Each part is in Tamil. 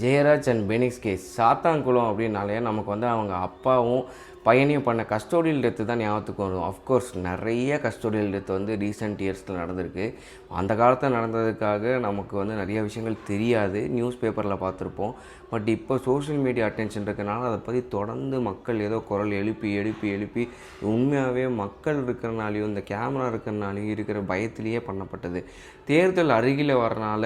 ஜெயராஜ் அண்ட் பெனிக்ஸ் கேஸ் சாத்தான்குளம் அப்படின்னாலே நமக்கு வந்து அவங்க அப்பாவும் பையனையும் பண்ண கஸ்டோடியல் டெத்து தான் ஞாபகத்துக்கு வரும். அஃப்கோர்ஸ் நிறைய கஸ்டோடியல் டெத்து வந்து ரீசெண்ட் இயர்ஸில் நடந்திருக்கு. அந்த காலத்தில் நடந்ததுக்காக நமக்கு வந்து நிறைய விஷயங்கள் தெரியாது, நியூஸ் பேப்பரில் பார்த்துருப்போம். பட் இப்போ சோஷியல் மீடியா அட்டென்ஷன் இருக்கனால அதை பற்றி தொடர்ந்து மக்கள் ஏதோ குரல் எழுப்பி உண்மையாகவே மக்கள் இருக்கிறனாலையும் இந்த கேமரா இருக்கிறனாலையும் இருக்கிற பயத்திலேயே பண்ணப்பட்டது. தேர்தல் அருகில் வரனால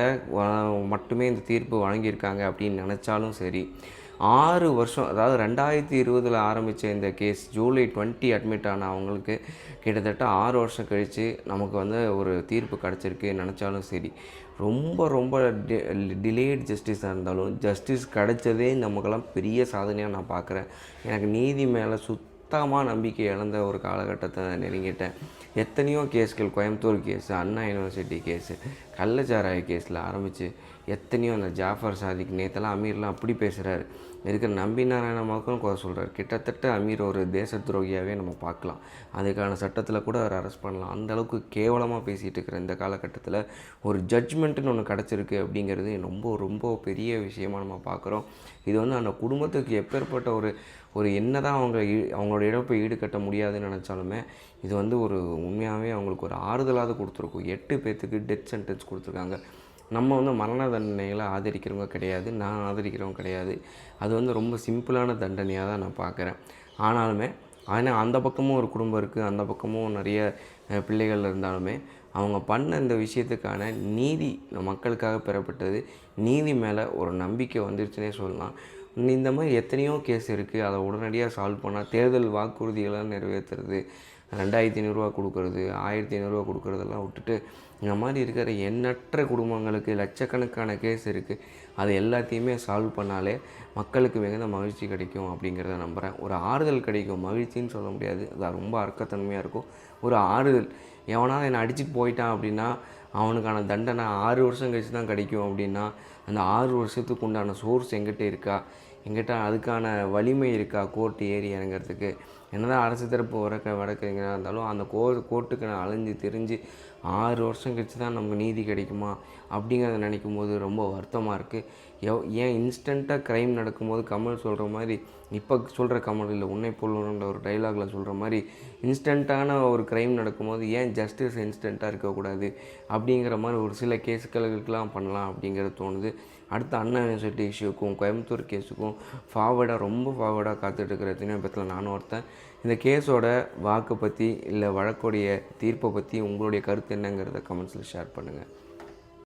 மட்டுமே இந்த தீர்ப்பு வழங்கியிருக்காங்க அப்படின்னு நினச்சாலும் சரி, 6 வருஷம், அதாவது 2020 ஆரம்பித்த இந்த கேஸ் ஜூலை 20 அட்மிட் ஆன அவங்களுக்கு கிட்டத்தட்ட 6 வருஷம் கழித்து நமக்கு வந்து ஒரு தீர்ப்பு கிடச்சிருக்கு நினச்சாலும் சரி, ரொம்ப டிலேட் ஜஸ்டிஸாக இருந்தாலும் ஜஸ்டிஸ் கிடச்சதே நமக்கெல்லாம் பெரிய சாதனையாக நான் பார்க்குறேன். எனக்கு நீதி மேலே சுத்தமாக நம்பிக்கை இழந்த ஒரு காலகட்டத்தை நெருங்கிட்டேன். எத்தனையோ கேஸ்கள், கோயம்புத்தூர் கேஸு, அண்ணா யூனிவர்சிட்டி கேஸு, கள்ளச்சாராய கேஸில் ஆரம்பித்து எத்தனையோ, அந்த ஜாஃபர் சாதிக் நேற்றெல்லாம் அமீர்லாம் அப்படி பேசுகிறாரு, இருக்கிற நம்பி நாராயணமாவுக்கும் குறை சொல்கிறார். கிட்டத்தட்ட அமீர் ஒரு தேச துரோகியாகவே நம்ம பார்க்கலாம். அதுக்கான சட்டத்தில் கூட அவர் அரெஸ்ட் பண்ணலாம். அந்தளவுக்கு கேவலமாக பேசிகிட்டு இருக்கிற இந்த காலகட்டத்தில் ஒரு ஜட்ஜ்மெண்ட்டுன்னு ஒன்று கிடச்சிருக்கு அப்படிங்கிறது ரொம்ப பெரிய விஷயமாக நம்ம பார்க்குறோம். இது வந்து அந்த குடும்பத்துக்கு எப்பேற்பட்ட ஒரு என்ன தான் அவங்களோட இழப்பை ஈடுகட்ட முடியாதுன்னு நினச்சாலுமே இது வந்து ஒரு உண்மையாகவே அவங்களுக்கு ஒரு ஆறுதலாவது கொடுத்துருக்கும். 8 பேர்த்துக்கு டெத் சென்டென்ஸ் கொடுத்துருக்காங்க. நம்ம வந்து மரண தண்டனைகளை ஆதரிக்கிறவங்க கிடையாது, நான் ஆதரிக்கிறவங்க கிடையாது. அது வந்து ரொம்ப சிம்பிளான தண்டனையாக தான் நான் பார்க்குறேன். ஆனால் அந்த பக்கமும் ஒரு குடும்பம் இருக்குது, அந்த பக்கமும் நிறைய பிள்ளைகள் இருந்தாலுமே அவங்க பண்ண இந்த விஷயத்துக்கான நீதி மக்களுக்காக பெறப்பட்டது. நீதி மேலே ஒரு நம்பிக்கை வந்துருச்சுன்னே சொல்லலாம். இந்த மாதிரி எத்தனையோ கேஸ் இருக்குது. அதை உடனடியாக சால்வ் பண்ணால் தேர்தல் வாக்குறுதிகளாக நிறைவேற்றுறது, 2500 கொடுக்குறது, 1500 கொடுக்குறதெல்லாம் விட்டுட்டு இந்த மாதிரி இருக்கிற எண்ணற்ற குடும்பங்களுக்கு லட்சக்கணக்கான கேஸ் இருக்குது. அது எல்லாத்தையுமே சால்வ் பண்ணாலே மக்களுக்கு மிகுந்த மகிழ்ச்சி கிடைக்கும் அப்படிங்கிறத நம்புகிறேன். ஒரு ஆறுதல் கிடைக்கும், மகிழ்ச்சின்னு சொல்ல முடியாது, அது ரொம்ப அர்க்கத்தன்மையாக இருக்கும். ஒரு ஆறுதல், எவனாவது என்னை அடிச்சுட்டு போயிட்டான் அப்படின்னா அவனுக்கான தண்டனை 6 வருஷம் கழிச்சு தான் கிடைக்கும் அப்படின்னா, அந்த 6 வருஷத்துக்கு உண்டான சோர்ஸ் எங்கிட்ட இருக்கா, எங்கிட்ட அதுக்கான வலிமை இருக்கா கோர்ட்டு ஏறி இறங்கிறதுக்கு? என்ன தான் அரசு தரப்பு வழக்கறிஞராக இருந்தாலும் அந்த கோர்ட்டுக்கு நான் அலைஞ்சு திரிஞ்சு 6 வருஷம் கழிச்சு தான் நமக்கு நீதி கிடைக்குமா அப்படிங்கிறத நினைக்கும் போது ரொம்ப வருத்தமாக இருக்குது. ஏன் இன்ஸ்டண்ட்டாக க்ரைம் நடக்கும்போது கமல் சொல்கிற மாதிரி, இப்போ சொல்கிற கமல் இல்லை, உன்னை போல்ன்ற ஒரு டைலாகில் சொல்கிற மாதிரி, இன்ஸ்டண்ட்டான ஒரு க்ரைம் நடக்கும்போது ஏன் ஜஸ்டிஸ் இன்ஸ்டண்ட்டாக இருக்கக்கூடாது அப்படிங்கிற மாதிரி ஒரு சில கேஸுகளுக்கெல்லாம் பண்ணலாம் அப்படிங்கிறது தோணுது. அடுத்த அண்ணா யூனிவர்சிட்டி இஷ்யூக்கும் கோயம்புத்தூர் கேஸுக்கும் ரொம்ப ஃபார்வர்டாக காத்துட்ருக்கிற எத்தனையோ பேத்தில் நானும் ஒருத்தன். இந்த கேஸோட வாக்கு பற்றி இல்லை வழக்குடைய தீர்ப்பை பற்றி உங்களுடைய கருத்து என்னங்கிறத கமெண்ட்ஸில் ஷேர் பண்ணுங்கள்.